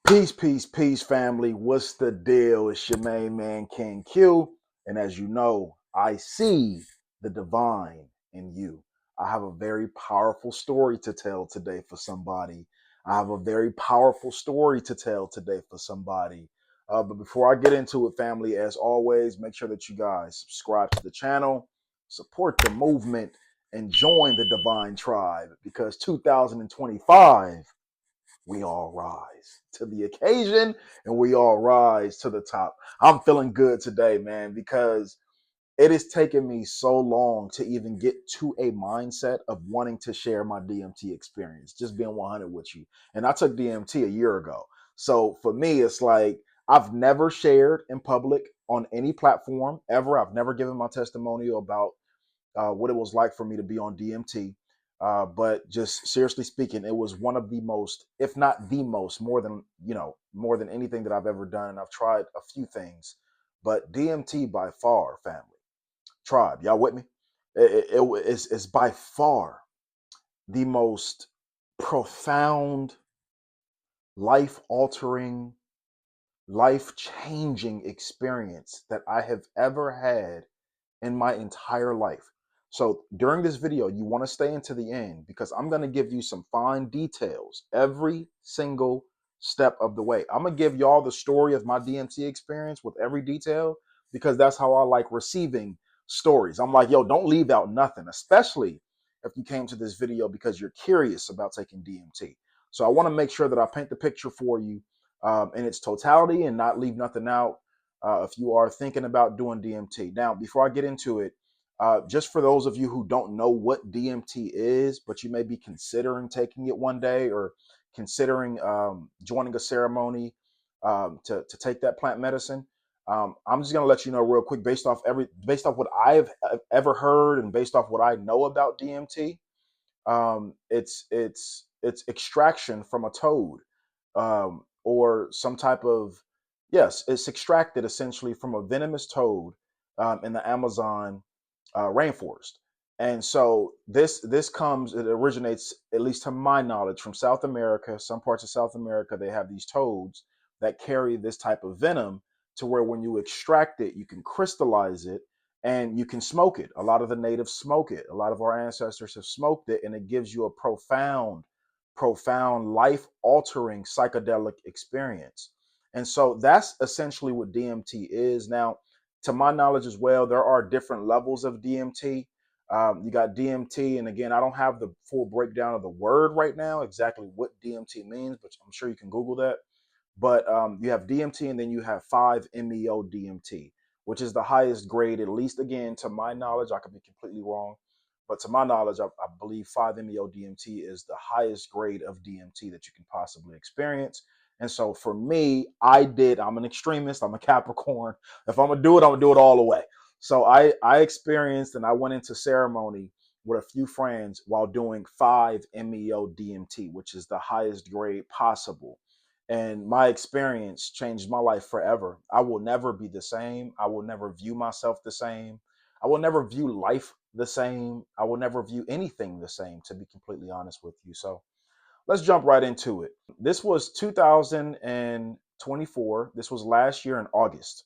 Peace, peace, peace, family. What's the deal? It's your main man, King Q. And as you know, I see the divine in you. I have a very powerful story to tell today for somebody. I have a very powerful story to tell today for somebody. But before I get into it, family, as always, make sure that you guys subscribe to the channel, support the movement, and join the divine tribe because 2025 we all rise to the occasion and we all rise to the top. I'm feeling good today, man, because it has taken me so long to even get to a mindset of wanting to share my DMT experience, just being 100 with you. And I took DMT a year ago. So for me, it's like I've never shared in public on any platform ever. I've never given my testimonial about what it was like for me to be on DMT. But just seriously speaking, it was one of the most, if not the most, more than anything that I've ever done. And I've tried a few things, but DMT by far, family, tribe, y'all with me? It's by far the most profound, life altering, life changing experience that I have ever had in my entire life. So during this video, you want to stay into the end because I'm going to give you some fine details every single step of the way. I'm going to give y'all the story of my DMT experience with every detail because that's how I like receiving stories. I'm like, yo, don't leave out nothing, especially if you came to this video because you're curious about taking DMT. So I want to make sure that I paint the picture for you in its totality and not leave nothing out if you are thinking about doing DMT. Now, before I get into it, just for those of you who don't know what DMT is, but you may be considering taking it one day or considering joining a ceremony to take that plant medicine, I'm just gonna let you know real quick, based off what I've ever heard and based off what I know about DMT. It's extraction from a toad, or some type of, yes, it's extracted essentially from a venomous toad in the Amazon rainforest. And so it originates, at least to my knowledge, from South America. Some parts of South America, they have these toads that carry this type of venom to where when you extract it, you can crystallize it and you can smoke it. A lot of the natives smoke it. A lot of our ancestors have smoked it, and it gives you a profound, life altering psychedelic experience. And so that's essentially what DMT is. Now, to my knowledge as well, there are different levels of DMT. You got DMT, and again, I don't have the full breakdown of the word right now, exactly what DMT means, but I'm sure you can Google that. But you have DMT, and then you have 5-MeO DMT, which is the highest grade, at least again, to my knowledge. I could be completely wrong, but to my knowledge, I believe 5-MeO DMT is the highest grade of DMT that you can possibly experience. And so for me, I'm an extremist, I'm a Capricorn. If I'm gonna do it, I'm gonna do it all the way. So I experienced and I went into ceremony with a few friends while doing 5-MeO DMT, which is the highest grade possible. And my experience changed my life forever. I will never be the same. I will never view myself the same. I will never view life the same. I will never view anything the same, to be completely honest with you. So let's jump right into it. This was 2024. This was last year in August.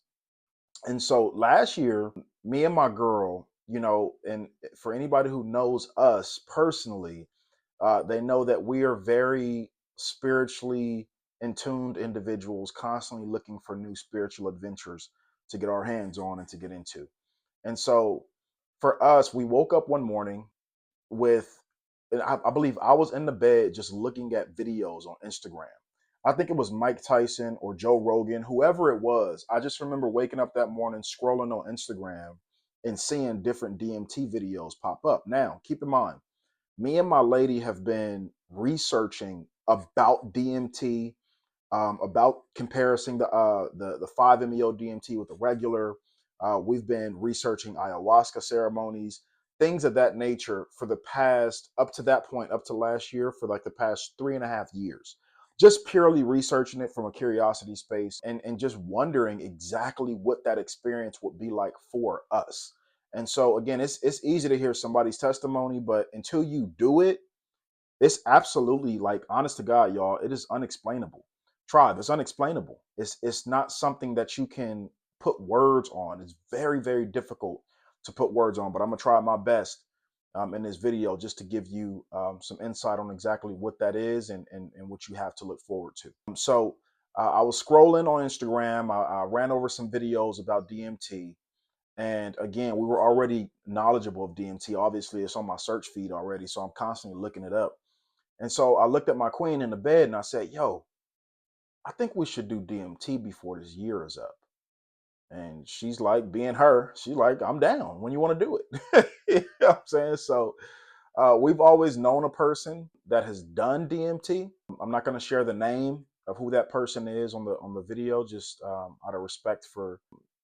And so last year, me and my girl, and for anybody who knows us personally, they know that we are very spiritually in tuned individuals, constantly looking for new spiritual adventures to get our hands on and to get into. And so for us, we woke up one morning with, and I believe I was in the bed just looking at videos on Instagram. I think it was Mike Tyson or Joe Rogan, whoever it was. I just remember waking up that morning, scrolling on Instagram and seeing different DMT videos pop up. Now, keep in mind, me and my lady have been researching about DMT, about comparing the 5-MeO DMT with the regular. We've been researching ayahuasca ceremonies, things of that nature for the past, up to that point, up to last year, for like the past 3.5 years. Just purely researching it from a curiosity space and just wondering exactly what that experience would be like for us. And so again, it's easy to hear somebody's testimony, but until you do it, it's absolutely, like, honest to God, y'all, it is unexplainable. Tribe. It's unexplainable. It's not something that you can put words on. It's very, very difficult to put words on, but I'm gonna try my best in this video just to give you some insight on exactly what that is and what you have to look forward to. I was scrolling on Instagram. I ran over some videos about DMT. And again, we were already knowledgeable of DMT. Obviously, it's on my search feed already. So I'm constantly looking it up. And so I looked at my queen in the bed and I said, yo, I think we should do DMT before this year is up. And she's like, being her, she's like, I'm down when you want to do it. You know what I'm saying? So we've always known a person that has done DMT. I'm not going to share the name of who that person is on the video, just out of respect for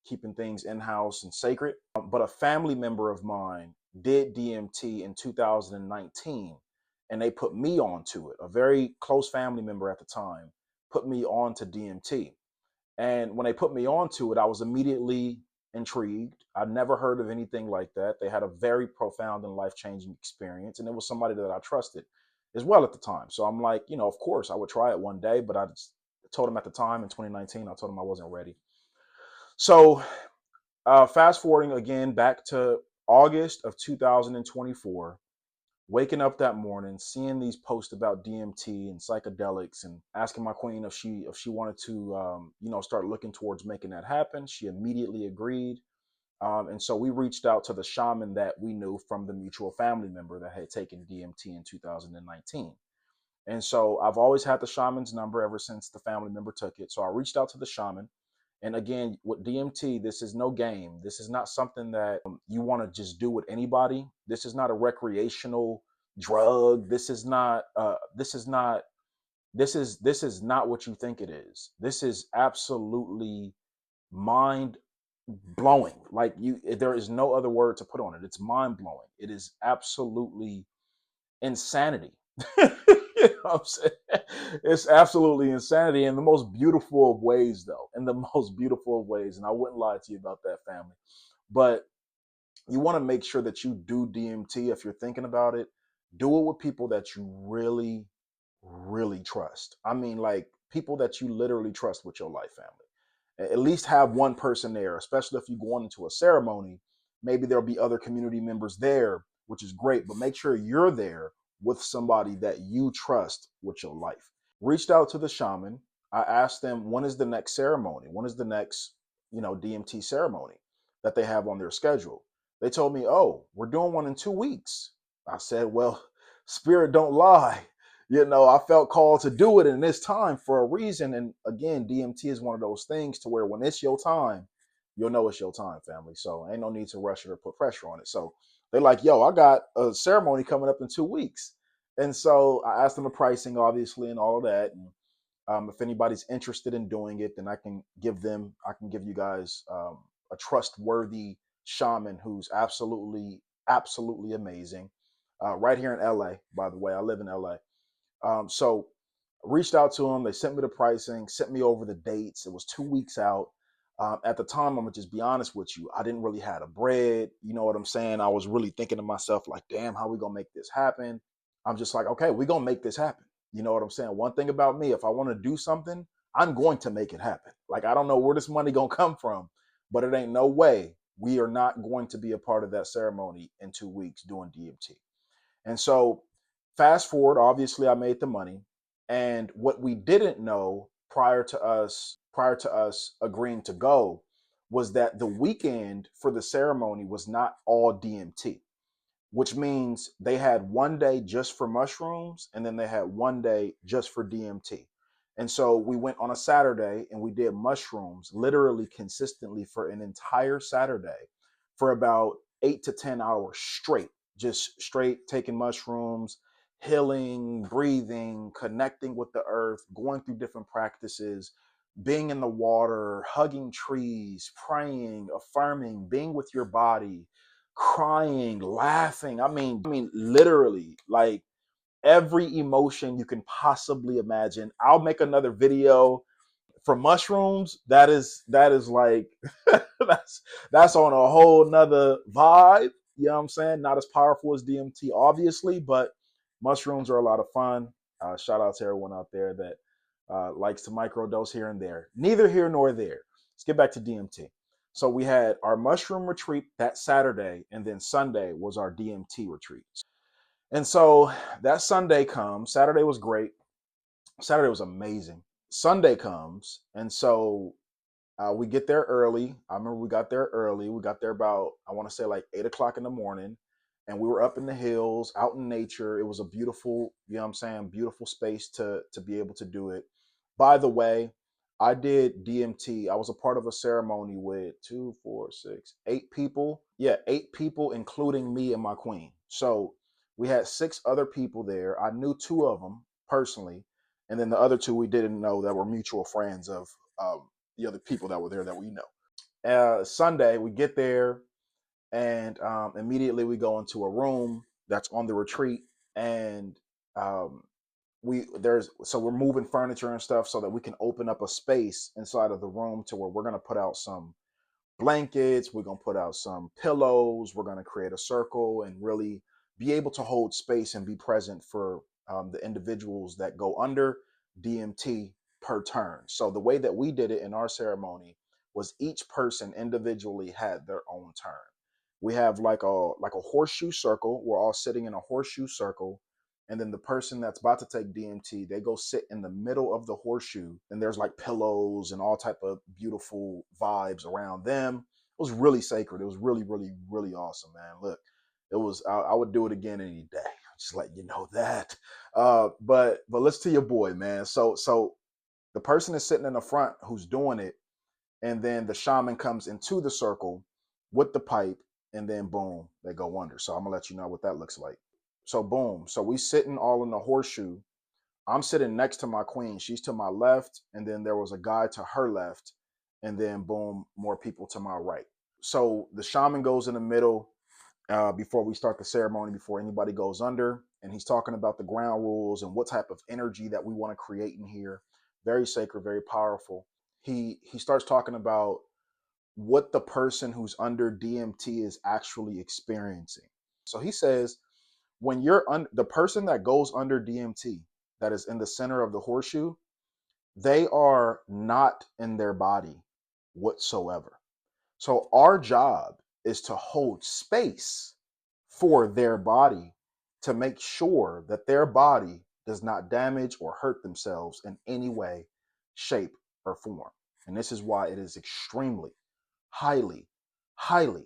keeping things in house and sacred. But a family member of mine did DMT in 2019, and they put me onto it. A very close family member at the time put me on to DMT. And when they put me onto it, I was immediately intrigued. I'd never heard of anything like that. They had a very profound and life-changing experience. And it was somebody that I trusted as well at the time. So I'm like, you know, of course I would try it one day, but I just told him at the time in 2019, I told him I wasn't ready. So fast forwarding again back to August of 2024, waking up that morning, seeing these posts about DMT and psychedelics, and asking my queen if she wanted to, start looking towards making that happen. She immediately agreed, and so we reached out to the shaman that we knew from the mutual family member that had taken DMT in 2019. And so I've always had the shaman's number ever since the family member took it. So I reached out to the shaman. And again, with DMT, this is no game. This is not something that you want to just do with anybody. This is not a recreational drug. This is not. This is not what you think it is. This is absolutely mind blowing. Like there is no other word to put on it. It's mind blowing. It is absolutely insanity. You know what I'm saying? It's absolutely insanity in the most beautiful of ways, though. In the most beautiful of ways. And I wouldn't lie to you about that, family. But you want to make sure that you do DMT if you're thinking about it. Do it with people that you really, really trust. I mean, like people that you literally trust with your life, family. At least have one person there, especially if you're going into a ceremony. Maybe there'll be other community members there, which is great, but make sure you're there with somebody that you trust with your life. Reached out to the shaman. I asked them, when is the next ceremony? When is the next, DMT ceremony that they have on their schedule? They told me, oh, we're doing one in 2 weeks. I said, well, spirit don't lie. I felt called to do it in this time for a reason. And again, DMT is one of those things to where when it's your time, you'll know it's your time, family. So ain't no need to rush it or put pressure on it. So they're like, yo, I got a ceremony coming up in 2 weeks. And so I asked them the pricing, obviously, and all of that. And if anybody's interested in doing it, then I can give you guys a trustworthy shaman who's absolutely, absolutely amazing. Right here in LA, by the way. I live in LA. So I reached out to them. They sent me the pricing, sent me over the dates. It was 2 weeks out. At the time, I'm gonna just be honest with you. I didn't really have the bread. You know what I'm saying? I was really thinking to myself, like, damn, how we gonna make this happen? I'm just like, okay, we're gonna make this happen. You know what I'm saying? One thing about me, if I want to do something, I'm going to make it happen. Like, I don't know where this money gonna come from, but it ain't no way we are not going to be a part of that ceremony in 2 weeks doing DMT. And so fast forward, obviously I made the money. And what we didn't know prior to us agreeing to go was that the weekend for the ceremony was not all DMT, which means they had one day just for mushrooms and then they had one day just for DMT. And so we went on a Saturday and we did mushrooms literally consistently for an entire Saturday for about 8 to 10 hours straight, just straight taking mushrooms, healing, breathing, connecting with the earth, going through different practices, being in the water, hugging trees, praying, affirming, being with your body, crying, laughing. I mean, literally, like every emotion you can possibly imagine. I'll make another video for mushrooms. That is like that's on a whole nother vibe. You know what I'm saying? Not as powerful as DMT, obviously, but mushrooms are a lot of fun. Shout out to everyone out there that likes to microdose here and there. Neither here nor there. Let's get back to DMT. So we had our mushroom retreat that Saturday, and then Sunday was our DMT retreat. And so that Sunday comes. Saturday was great. Saturday was amazing. Sunday comes, and so we get there early. I remember we got there early. We got there about, I want to say like 8 o'clock in the morning. And we were up in the hills, out in nature. It was a beautiful, you know what I'm saying, beautiful space to be able to do it. By the way, I did DMT. I was a part of a ceremony with 8 people. Yeah, 8 people, including me and my queen. So we had 6 other people there. I knew 2 of them personally. And then the other 2 we didn't know, that were mutual friends of the other people that were there that we know. Sunday, we get there, and immediately we go into a room that's on the retreat, and um, we're moving furniture and stuff so that we can open up a space inside of the room to where we're going to put out some blankets, we're going to put out some pillows, we're going to create a circle and really be able to hold space and be present for the individuals that go under DMT per turn. So the way that we did it in our ceremony was each person individually had their own turn. We have like a horseshoe circle. We're all sitting in a horseshoe circle, and then the person that's about to take DMT, they go sit in the middle of the horseshoe, and there's like pillows and all type of beautiful vibes around them. It was really sacred. It was really, really, really awesome, man. Look, it was. I would do it again any day. Just let you know that. But let's to your boy, man. So the person is sitting in the front who's doing it, and then the shaman comes into the circle with the pipe, and then boom, they go under. So I'm gonna let you know what that looks like. So boom, so we sitting all in the horseshoe. I'm sitting next to my queen. She's to my left, and then there was a guy to her left, and then boom, more people to my right. So the shaman goes in the middle before we start the ceremony, before anybody goes under, and he's talking about the ground rules and what type of energy that we want to create in here. Very sacred, very powerful. He starts talking about what the person who's under DMT is actually experiencing. So he says, when the person that goes under DMT, that is in the center of the horseshoe, they are not in their body whatsoever. So our job is to hold space for their body, to make sure that their body does not damage or hurt themselves in any way, shape, or form. And this is why it is extremely, highly, highly,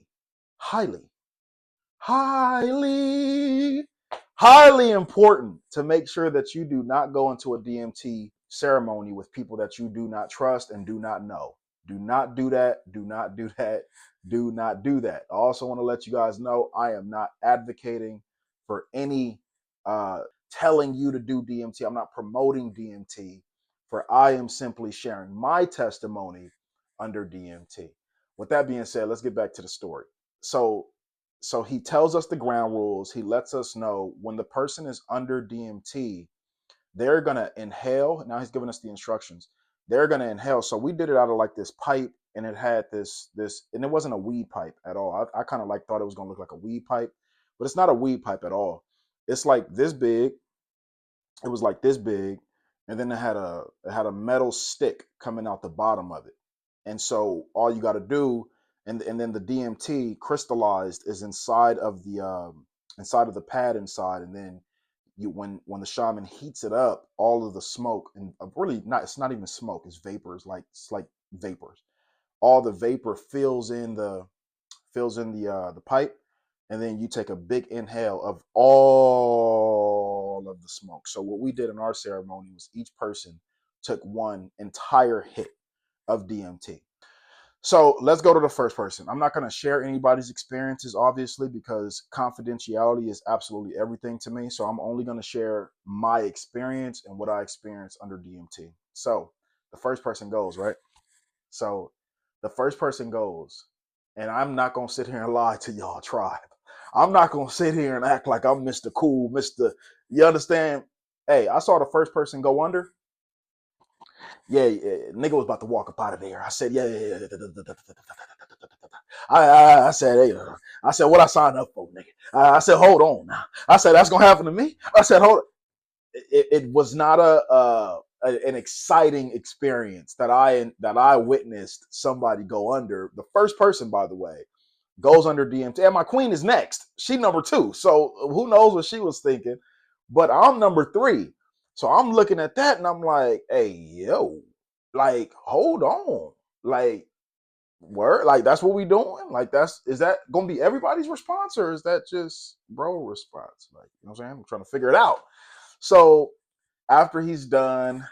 highly, highly, highly important to make sure that you do not go into a DMT ceremony with people that you do not trust and do not know. Do not do that. Do not do that. Do not do that. I also want to let you guys know I am not advocating for any telling you to do DMT. I'm not promoting DMT, for I am simply sharing my testimony under DMT. With that being said, let's get back to the story. So he tells us the ground rules. He lets us know when the person is under DMT, they're gonna inhale. Now he's giving us the instructions. They're gonna inhale. So we did it out of like this pipe, and it had this, and it wasn't a weed pipe at all. I kind of like thought it was gonna look like a weed pipe, but it's not a weed pipe at all. It's like this big. It was like this big, and then it had a metal stick coming out the bottom of it. And so all you got to do, and then the DMT crystallized is inside of the pad inside, and then when the shaman heats it up, all of the smoke, and really not, it's not even smoke, it's vapors, like it's like vapors. All the vapor fills in the pipe, and then you take a big inhale of all of the smoke. So what we did in our ceremony was each person took one entire hit of DMT. So let's go to the first person. I'm not going to share anybody's experiences, obviously, because confidentiality is absolutely everything to me. So I'm only going to share my experience and what I experienced under DMT. So the first person goes, right? So the first person goes, and I'm not going to sit here and lie to y'all, tribe. I'm not going to sit here and act like I'm Mr. Cool, you understand? Hey, I saw the first person go under. Yeah, nigga was about to walk up out of there. I said, yeah. I said, hey, I said, what I signed up for, nigga? I said, hold on now. I said, that's gonna happen to me. I said, hold. It was not an exciting experience that I witnessed somebody go under. The first person, by the way, goes under DMT, and my queen is next. She number two. So who knows what she was thinking? But I'm number three. So I'm looking at that and I'm like, hey, yo, like, hold on. Like, word, like that's what we doing? Like is that gonna be everybody's response or is that just bro response? Like, you know what I'm saying? I'm trying to figure it out. So after he's done,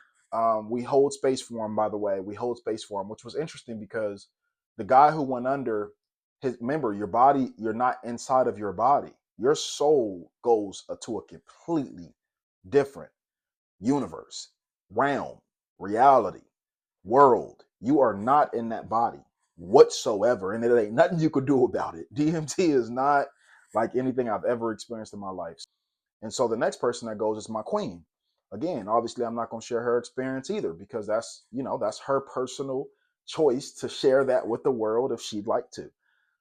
we hold space for him, by the way. We hold space for him, which was interesting because the guy who went under, remember, your body, you're not inside of your body. Your soul goes to a completely different universe, realm, reality, world. You are not in that body whatsoever, and there ain't nothing you could do about it. DMT is not like anything I've ever experienced in my life. And so the next person that goes is my queen. Again, obviously, I'm not going to share her experience either because that's, that's her personal choice to share that with the world if she'd like to.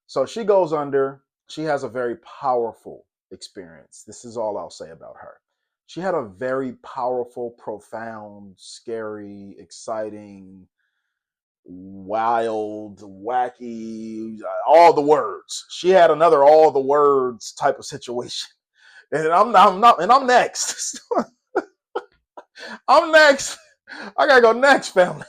So she goes under. She has a very powerful experience. This is all I'll say about her. She had a very powerful, profound, scary, exciting, wild, wacky, all the words. She had another all the words type of situation. And I'm next. I'm next. I gotta go next, family.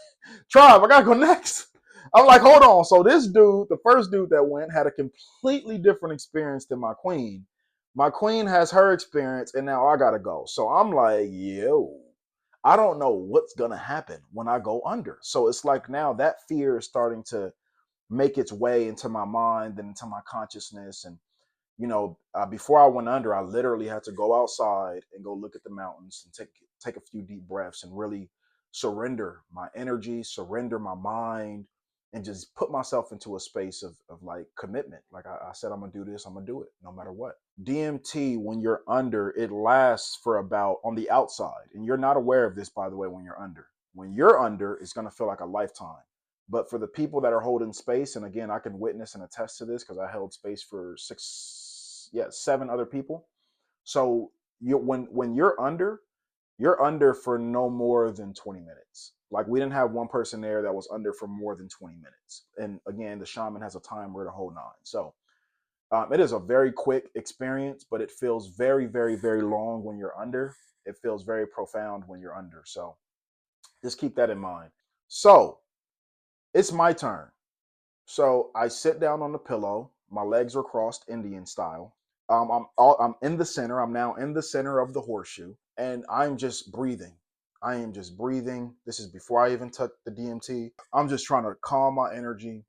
Tribe, I gotta go next. I'm like, hold on. So this dude, the first dude that went, had a completely different experience than my queen. My queen has her experience, and now I gotta go. So I'm like, yo, I don't know what's gonna happen when I go under. So it's like now that fear is starting to make its way into my mind and into my consciousness. And before I went under, I literally had to go outside and go look at the mountains and take a few deep breaths and really surrender my energy, surrender my mind, and just put myself into a space of like commitment. Like I said, I'm gonna do this, I'm gonna do it no matter what. DMT, when you're under, it lasts for about, on the outside, and you're not aware of this, by the way, when you're under. When you're under, it's gonna feel like a lifetime. But for the people that are holding space, and again, I can witness and attest to this because I held space for 7 other people. So when you're under for no more than 20 minutes. Like we didn't have one person there that was under for more than 20 minutes. And again, the shaman has a timer to hold 9. So it is a very quick experience, but it feels very, very, very long when you're under. It feels very profound when you're under. So just keep that in mind. So it's my turn. So I sit down on the pillow. My legs are crossed Indian style. I'm in the center. I'm now in the center of the horseshoe, and I'm just breathing. I am just breathing. This is before I even took the DMT. I'm just trying to calm my energy,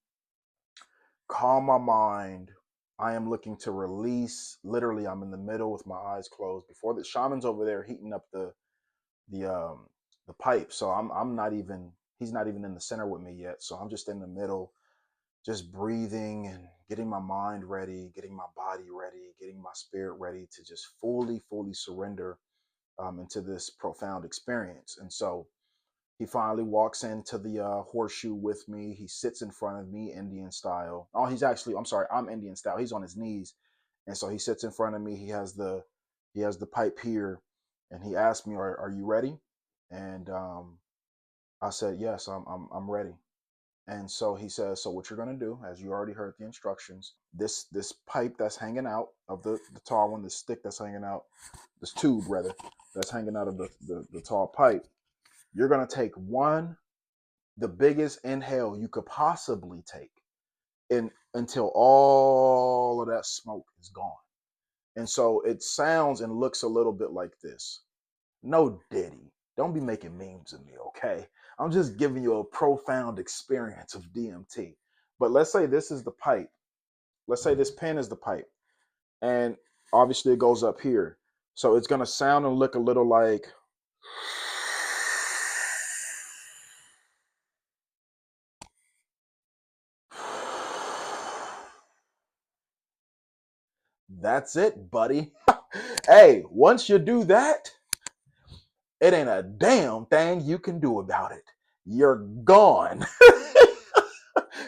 calm my mind. I am looking to release. Literally, I'm in the middle with my eyes closed. Before the shaman's over there heating up the pipe. So I'm not even. He's not even in the center with me yet. So I'm just in the middle, just breathing and getting my mind ready, getting my body ready, getting my spirit ready to just fully, fully surrender into this profound experience. And so he finally walks into the horseshoe with me. He sits in front of me, Indian style. Oh, I'm sorry, I'm Indian style. He's on his knees, and so he sits in front of me. He has the pipe here, and he asked me, "Are you ready?" And I said, "Yes, I'm ready." And so he says, so what you're going to do, as you already heard the instructions, this pipe that's hanging out of the tall one, this stick that's hanging out, this tube rather, that's hanging out of the tall pipe, you're going to take the biggest inhale you could possibly take until all of that smoke is gone. And so it sounds and looks a little bit like this. No Diddy. Don't be making memes of me, okay? I'm just giving you a profound experience of DMT. But let's say this is the pipe. Let's say this pen is the pipe. And obviously it goes up here. So it's going to sound and look a little like. That's it, buddy. Hey, once you do that, it ain't a damn thing you can do about it. You're gone.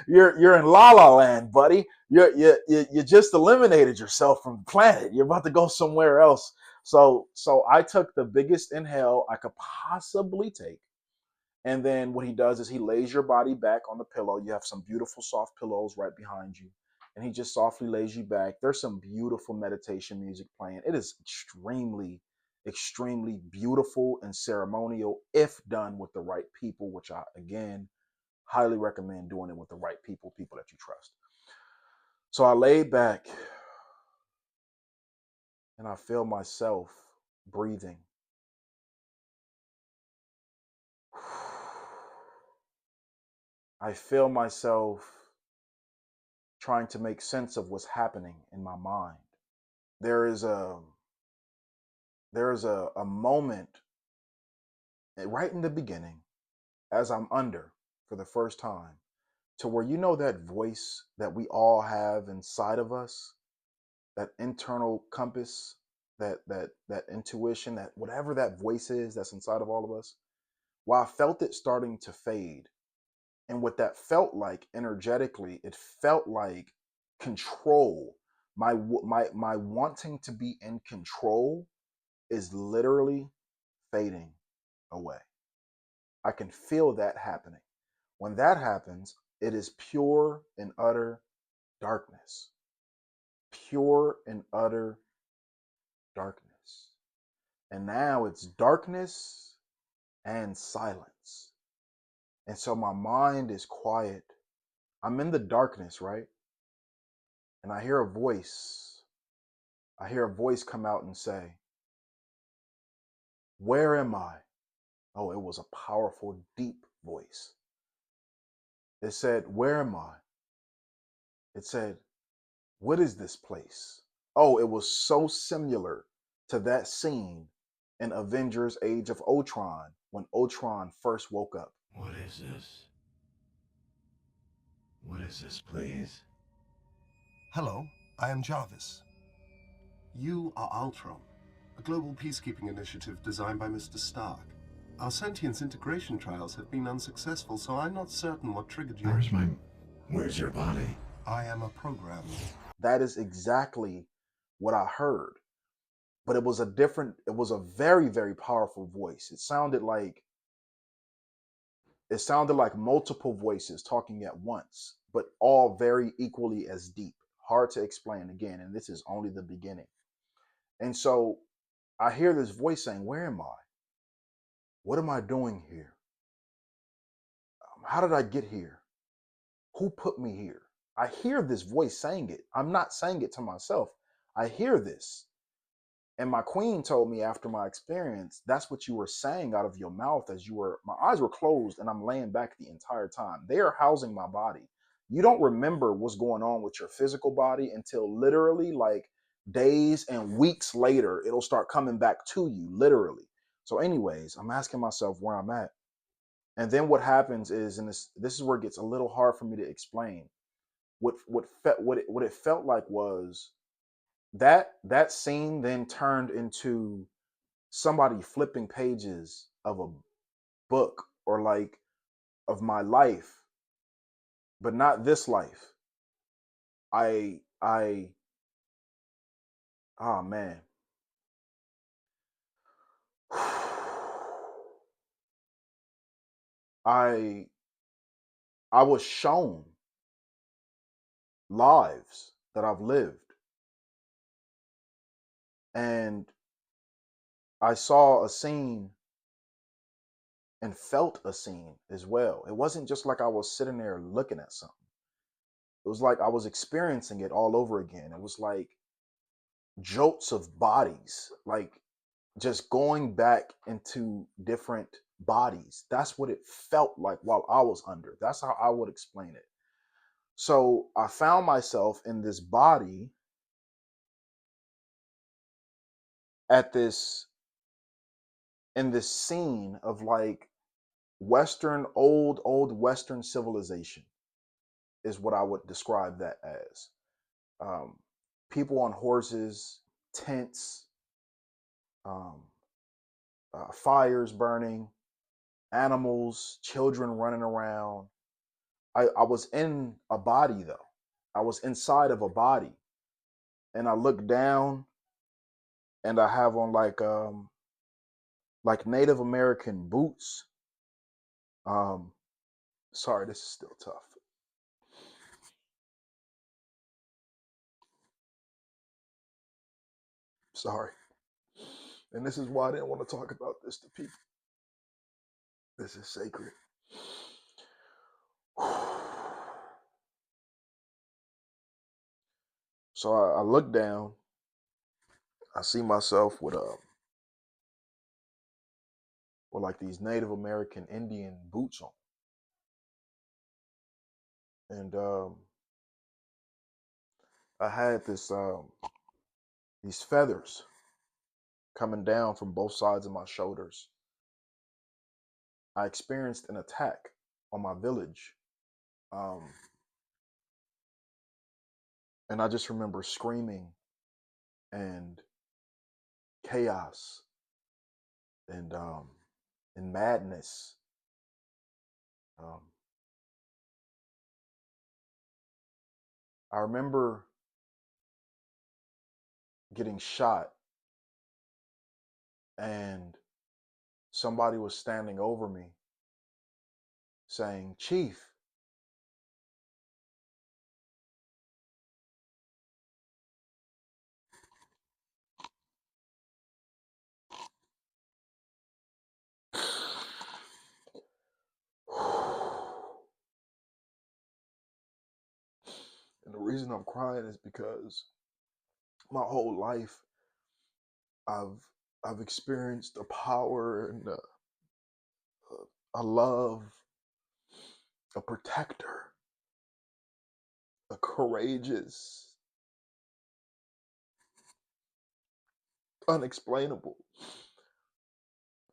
You're in La La Land, buddy. You just eliminated yourself from the planet. You're about to go somewhere else. So I took the biggest inhale I could possibly take. And then what he does is he lays your body back on the pillow. You have some beautiful soft pillows right behind you. And he just softly lays you back. There's some beautiful meditation music playing. It is extremely, extremely beautiful and ceremonial if done with the right people, which I, again, highly recommend doing it with the right people, people that you trust. So I laid back and I feel myself breathing. I feel myself trying to make sense of what's happening in my mind. There is a moment right in the beginning as I'm under for the first time to where you know that voice that we all have inside of us, that internal compass, that intuition, that whatever that voice is that's inside of all of us. Well, I felt it starting to fade. And what that felt like energetically, it felt like control. My wanting to be in control is literally fading away. I can feel that happening. When that happens, it is pure and utter darkness. Pure and utter darkness. And now it's darkness and silence. And so my mind is quiet. I'm in the darkness, right? And I hear a voice. I hear a voice come out and say, "Where am I?" Oh, it was a powerful, deep voice. It said, "Where am I?" It said, "What is this place?" Oh, it was so similar to that scene in Avengers Age of Ultron when Ultron first woke up. What is this? What is this, please? Hello, I am Jarvis. You are Ultron, a global peacekeeping initiative designed by Mr. Stark. Our sentience integration trials have been unsuccessful, so I'm not certain what triggered your... Where's your body? I am a program. That is exactly what I heard. But it was a very, very powerful voice. It sounded like multiple voices talking at once, but all very equally as deep. Hard to explain again, and this is only the beginning. And so I hear this voice saying, "Where am I? What am I doing here? How did I get here? Who put me here?" I hear this voice saying it. I'm not saying it to myself. I hear this. And my queen told me after my experience, that's what you were saying out of your mouth as my eyes were closed and I'm laying back the entire time. They are housing my body. You don't remember what's going on with your physical body until literally like days and weeks later, it'll start coming back to you, literally. So, anyways, I'm asking myself where I'm at. And then what happens is, and this is where it gets a little hard for me to explain. What it felt like was that scene then turned into somebody flipping pages of a book or like of my life, but not this life. I oh man. I I was shown lives that I've lived, and I saw a scene and felt a scene as well. It wasn't just like I was sitting there looking at something. It was like I was experiencing it all over again. It was like jolts of bodies, like just going back into different bodies. That's what it felt like while I was under. That's how I would explain it. So I found myself in this body at this in this scene of like Western, old Western civilization is what I would describe that as. Um, People on horses, tents, um, fires burning, animals, children running around. I was in a body though. I was inside of a body, and I look down, and I have on like Native American boots, Um, sorry, this is still tough. Sorry. And this is why I didn't want to talk about this to people. This is sacred. So I look down. I see myself with like these Native American Indian boots on, and I had these feathers coming down from both sides of my shoulders. I experienced an attack on my village, um, and I just remember screaming and chaos and madness. Um, I remember getting shot, and somebody was standing over me saying, "Chief." And the reason I'm crying is because my whole life I've I've experienced a power and a love, a protector, a courageous, unexplainable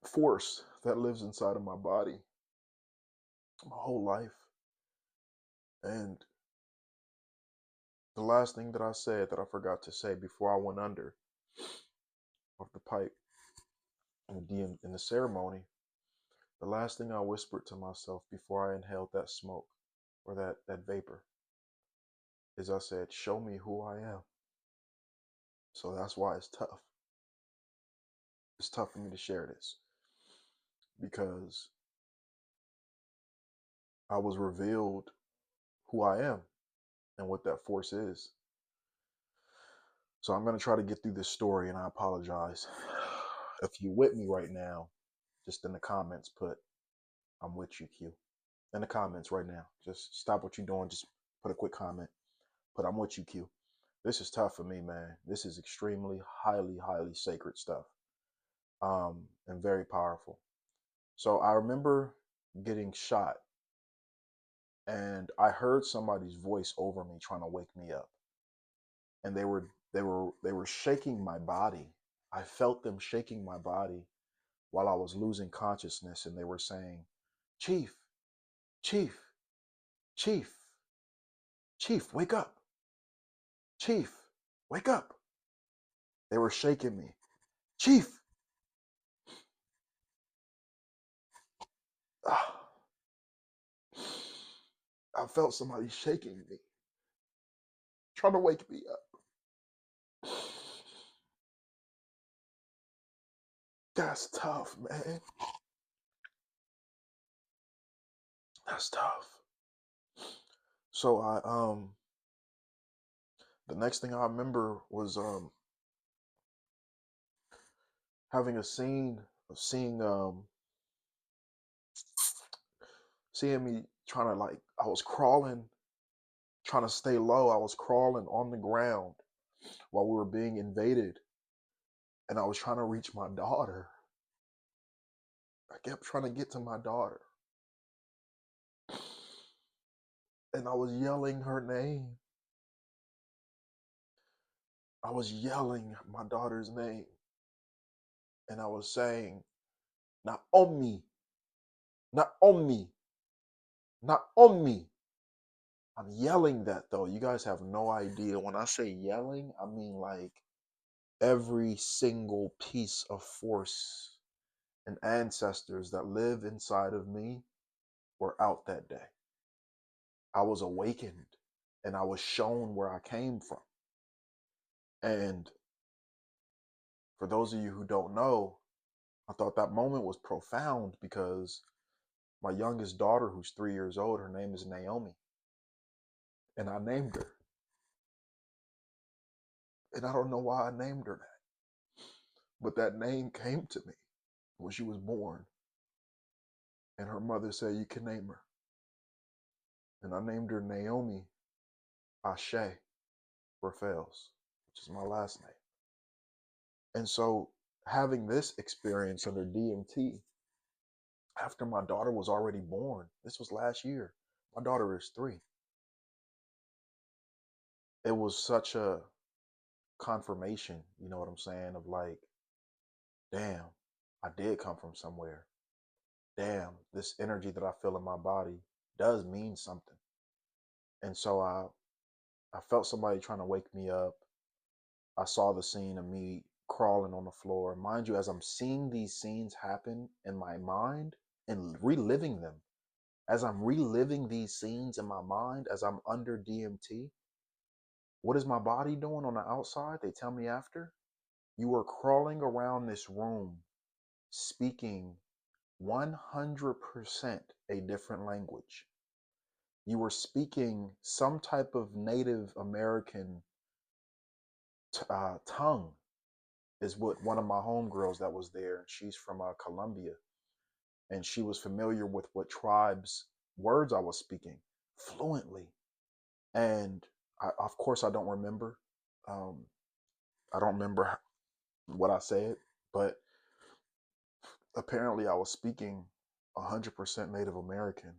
force that lives inside of my body my whole life. And the last thing that I said that I forgot to say before I went under off the pipe in the ceremony, the last thing I whispered to myself before I inhaled that smoke or that vapor is I said, "Show me who I am." So that's why it's tough. It's tough for me to share this because I was revealed who I am and what that force is. So I'm going to try to get through this story, and I apologize. If you're with me right now, just in the comments, put "I'm with you, Q." In the comments right now. Just stop what you're doing. Just put a quick comment. Put "I'm with you, Q." This is tough for me, man. This is extremely, highly, highly sacred stuff, and very powerful. So I remember getting shot, and I heard somebody's voice over me trying to wake me up, and they were shaking my body. I felt them shaking my body while I was losing consciousness, and they were saying, "Chief, Chief, Chief, Chief, wake up. Chief, wake up." They were shaking me. "Chief." Ah, I felt somebody shaking me, trying to wake me up. That's tough, man. That's tough. So the next thing I remember was having a scene of seeing me trying to, like, I was crawling, trying to stay low. I was crawling on the ground while we were being invaded, and I was trying to reach my daughter. I kept trying to get to my daughter, and I was yelling her name. I was yelling my daughter's name, and I was saying, "Not on me, not on me, not on me." I'm yelling that, though. You guys have no idea. When I say yelling, I mean like every single piece of force and ancestors that live inside of me were out that day. I was awakened, and I was shown where I came from. And for those of you who don't know, I thought that moment was profound because My youngest daughter, who's 3 years old, her name is Naomi. And I named her. And I don't know why I named her that. But that name came to me when she was born. And her mother said, you can name her. And I named her Naomi Ashe Rafaels, which is my last name. And so having this experience under DMT, after my daughter was already born, this was last year. My daughter is 3. It was such a confirmation, you know what I'm saying, of like, damn, I did come from somewhere. Damn, this energy that I feel in my body does mean something. And so I felt somebody trying to wake me up. I saw the scene of me crawling on the floor. Mind you, as I'm seeing these scenes happen in my mind and reliving them, as I'm reliving these scenes in my mind, as I'm under DMT, what is my body doing on the outside? They tell me after, you were crawling around this room speaking 100% a different language. You were speaking some type of Native American tongue, is what one of my homegirls that was there, she's from Colombia, and she was familiar with what tribes' words I was speaking fluently. And of course, I don't remember. Um, I don't remember what I said, but apparently I was speaking 100% Native American,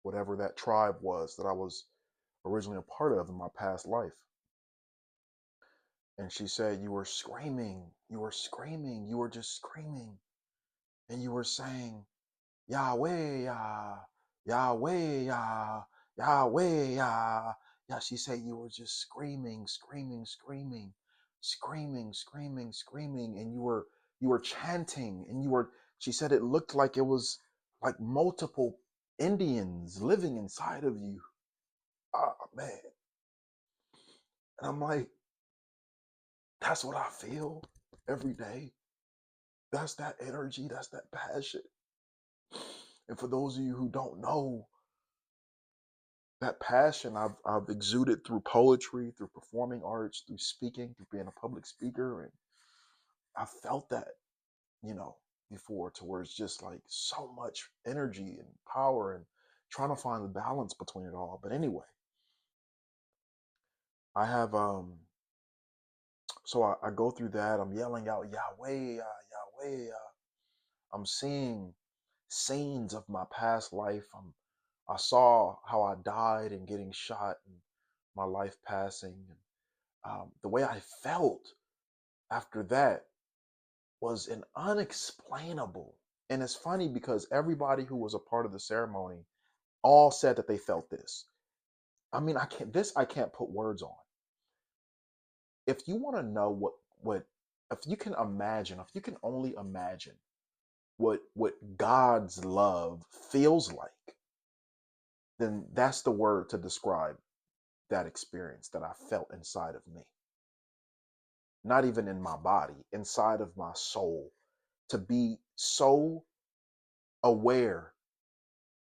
whatever that tribe was that I was originally a part of in my past life. And she said, you were screaming, you were screaming, you were just screaming. And you were saying, Yahweh, Yah, Yahweh, Yah, Yahweh, Yah. Yeah, she said you were just screaming, screaming, screaming, screaming, screaming, screaming, and you were chanting, and she said it looked like it was like multiple Indians living inside of you. Ah, man. And I'm like, that's what I feel every day. That's that energy, that's that passion. And for those of you who don't know, that passion I've exuded through poetry, through performing arts, through speaking, through being a public speaker. And I felt that, you know, before, to where it's just like so much energy and power and trying to find the balance between it all. But anyway, I have so I go through that. I'm yelling out Yahweh, Yahweh. I'm seeing scenes of my past life. I saw how I died and getting shot and my life passing. And the way I felt after that was an unexplainable. And it's funny because everybody who was a part of the ceremony all said that they felt this. I mean, I can't put words on. If you want to know what if you can imagine, if you can only imagine what God's love feels like, then that's the word to describe that experience that I felt inside of me. Not even in my body, inside of my soul, to be so aware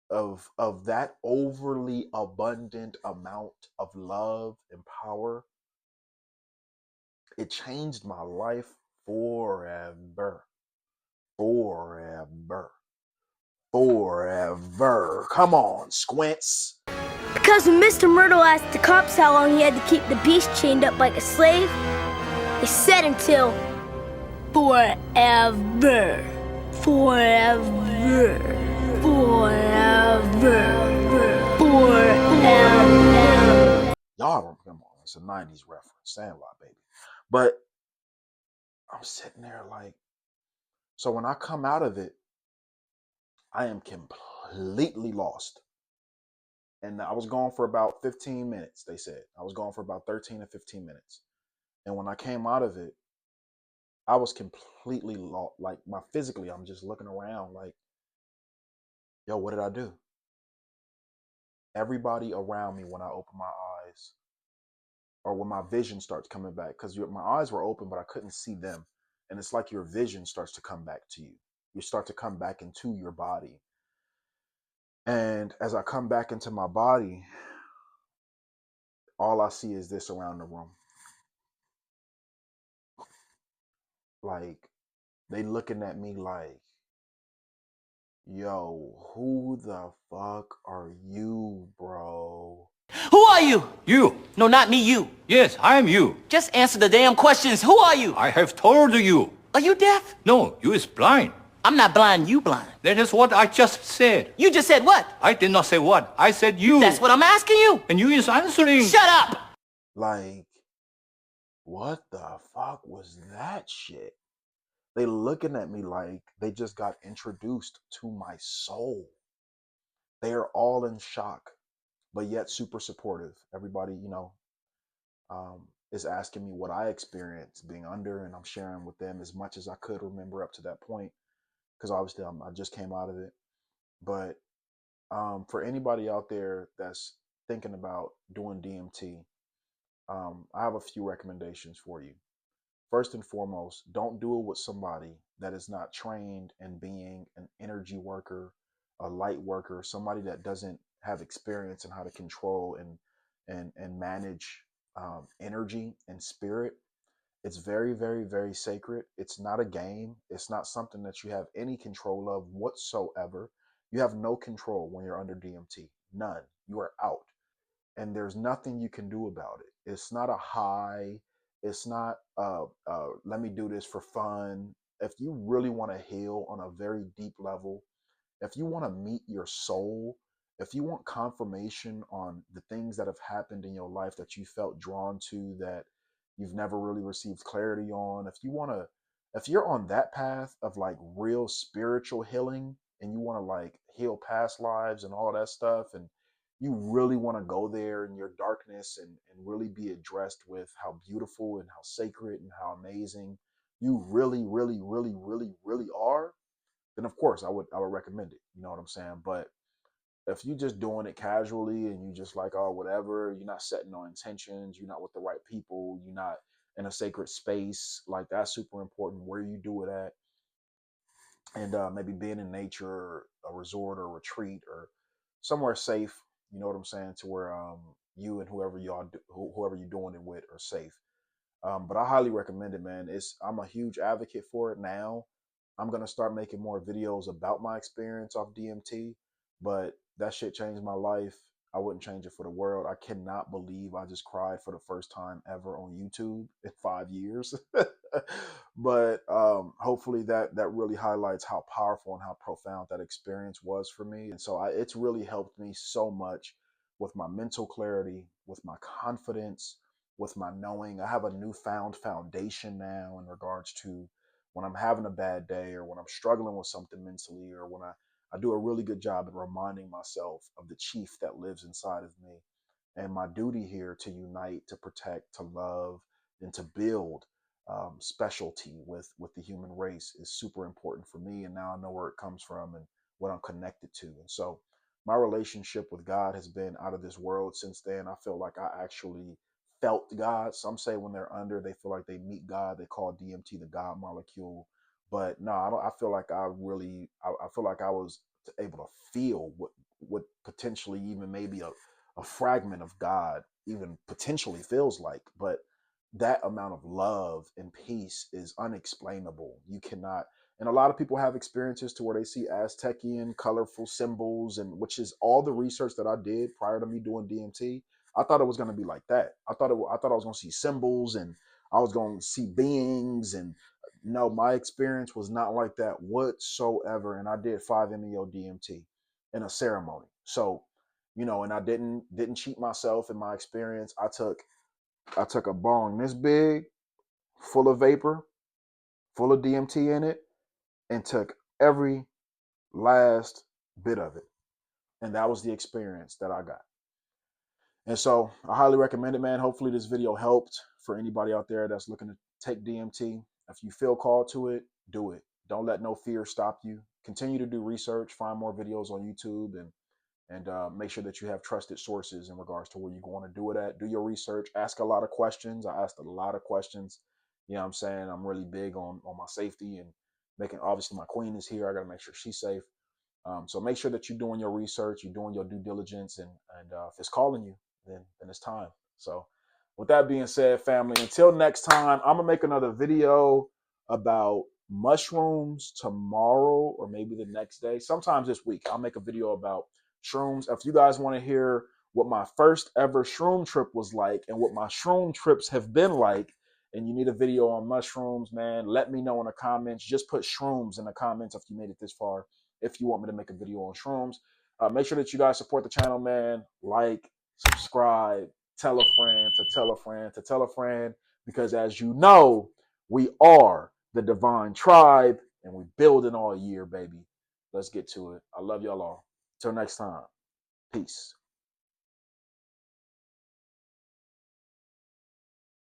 of that overly abundant amount of love and power. It changed my life forever. Forever. Forever. Come on, Squints. Because when Mr. Myrtle asked the cops how long he had to keep the beast chained up like a slave, they said until forever. Forever. Forever. Forever. Y'all, come on, it's a 90s reference, Sandlot, baby. But I'm sitting there like, so when I come out of it, I am completely lost. And I was gone for about 15 minutes, they said. I was gone for about 13 to 15 minutes. And when I came out of it, I was completely lost. Like, physically, I'm just looking around like, yo, what did I do? Everybody around me, when I open my eyes, or when my vision starts coming back, because my eyes were open, but I couldn't see them. And it's like your vision starts to come back to you. You start to come back into your body. And as I come back into my body, all I see is this around the room. Like, they looking at me like, yo, who the fuck are you, bro? Who are you? You. No, not me, you. Yes, I am you. Just answer the damn questions. Who are you? I have told you. Are you deaf? No, you is blind. I'm not blind, you blind. That is what I just said. You just said what? I did not say what. I said you. That's what I'm asking you. And you is answering. Shut up! Like, what the fuck was that shit? They looking at me like they just got introduced to my soul. They are all in shock, but yet super supportive. Everybody, is asking me what I experienced being under, and I'm sharing with them as much as I could remember up to that point, because obviously I just came out of it. But for anybody out there that's thinking about doing DMT, I have a few recommendations for you. First and foremost, don't do it with somebody that is not trained in being an energy worker, a light worker, somebody that doesn't have experience in how to control and manage energy and spirit. It's very, very, very sacred. It's not a game. It's not something that you have any control of whatsoever. You have no control when you're under DMT. None. You are out, and there's nothing you can do about it. It's not a high. It's not let me do this for fun. If you really want to heal on a very deep level, if you want to meet your soul, if you want confirmation on the things that have happened in your life that you felt drawn to that you've never really received clarity on, if you're on that path of like real spiritual healing and you want to like heal past lives and all that stuff, and you really want to go there in your darkness and really be addressed with how beautiful and how sacred and how amazing you really, really, really, really, really are, then of course I would recommend it. You know what I'm saying? But if you just doing it casually and you just like, oh, whatever, you're not setting no intentions, you're not with the right people, you're not in a sacred space, like that's super important where you do it at. And maybe being in nature, a resort or retreat or somewhere safe, you know what I'm saying, to where you and whoever you're doing it with are safe. But I highly recommend it, man. I'm a huge advocate for it now. I'm gonna start making more videos about my experience off DMT, but that shit changed my life. I wouldn't change it for the world. I cannot believe I just cried for the first time ever on YouTube in 5 years. But hopefully that really highlights how powerful and how profound that experience was for me. And so it's really helped me so much with my mental clarity, with my confidence, with my knowing. I have a newfound foundation now in regards to when I'm having a bad day or when I'm struggling with something mentally or when I do a really good job in reminding myself of the chief that lives inside of me and my duty here to unite, to protect, to love, and to build specialty with the human race is super important for me. And now I know where it comes from and what I'm connected to. And so my relationship with God has been out of this world since then. I feel like I actually felt God. Some say when they're under, they feel like they meet God. They call DMT the God molecule. But no, I don't. I feel like I feel like I was able to feel what potentially even maybe a fragment of God even potentially feels like. But that amount of love and peace is unexplainable. You cannot. And a lot of people have experiences to where they see Aztecian colorful symbols, and which is all the research that I did prior to me doing DMT. I thought it was going to be like that. I thought I was going to see symbols and I was going to see beings, and no, my experience was not like that whatsoever. And I did 5-MeO DMT in a ceremony. So, and I didn't cheat myself in my experience. I took a bong this big, full of vapor, full of DMT in it, and took every last bit of it. And that was the experience that I got. And so I highly recommend it, man. Hopefully this video helped for anybody out there that's looking to take DMT. If you feel called to it, do it. Don't let no fear stop you. Continue to do research, find more videos on YouTube, and make sure that you have trusted sources in regards to where you're going to do it at. Do your research. Ask a lot of questions. I asked a lot of questions. You know what I'm saying? I'm really big on my safety and making, obviously my queen is here. I got to make sure she's safe. So make sure that you're doing your research, you're doing your due diligence, and if it's calling you, then it's time. So with that being said, family, until next time, I'm gonna make another video about mushrooms tomorrow or maybe the next day. Sometimes this week, I'll make a video about shrooms. If you guys want to hear what my first ever shroom trip was like and what my shroom trips have been like, and you need a video on mushrooms, man, let me know in the comments. Just put shrooms in the comments if you made it this far, if you want me to make a video on shrooms. Make sure that you guys support the channel, man. Like, subscribe, tell a friend to tell a friend to tell a friend, because as you know, we are the Divine Tribe and we building all year, baby. Let's get to it. I love y'all all. Till next time. Peace.